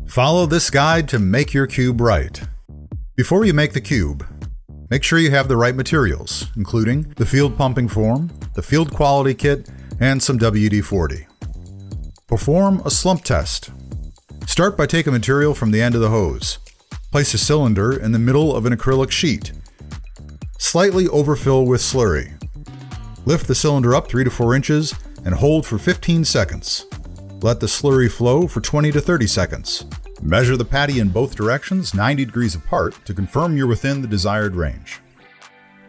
Follow this guide to make your cube right. Before you make the cube, make sure you have the right materials, including the field pumping form, the field quality kit, and some WD-40. Perform a slump test. Start by taking material from the end of the hose. Place a cylinder in the middle of an acrylic sheet. Slightly overfill with slurry. Lift the cylinder up 3 to 4 inches and hold for 15 seconds. Let the slurry flow for 20 to 30 seconds. Measure the patty in both directions 90 degrees apart to confirm you're within the desired range.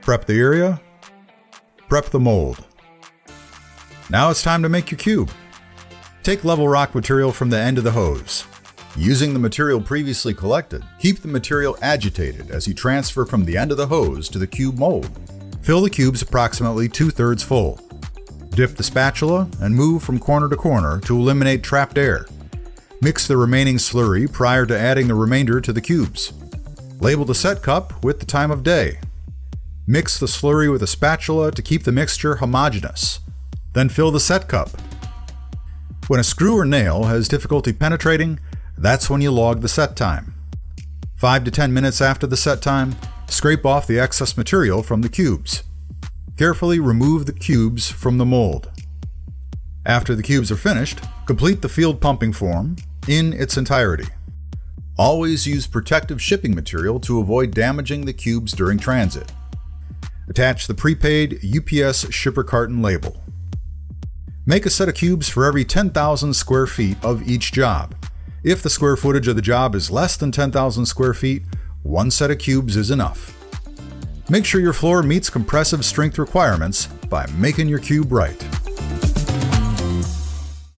Prep the area. Prep the mold. Now it's time to make your cube. Take Levelrock material from the end of the hose. Using the material previously collected, keep the material agitated as you transfer from the end of the hose to the cube mold. Fill the cubes approximately 2/3 full. Dip the spatula and move from corner to corner to eliminate trapped air. Mix the remaining slurry prior to adding the remainder to the cubes. Label the set cup with the time of day. Mix the slurry with a spatula to keep the mixture homogeneous. Then fill the set cup. When a screw or nail has difficulty penetrating, that's when you log the set time. 5 to 10 minutes after the set time, scrape off the excess material from the cubes. Carefully remove the cubes from the mold. After the cubes are finished, complete the field pumping form in its entirety. Always use protective shipping material to avoid damaging the cubes during transit. Attach the prepaid UPS shipper carton label. Make a set of cubes for every 10,000 square feet of each job. If the square footage of the job is less than 10,000 square feet, one set of cubes is enough. Make sure your floor meets compressive strength requirements by making your cube right.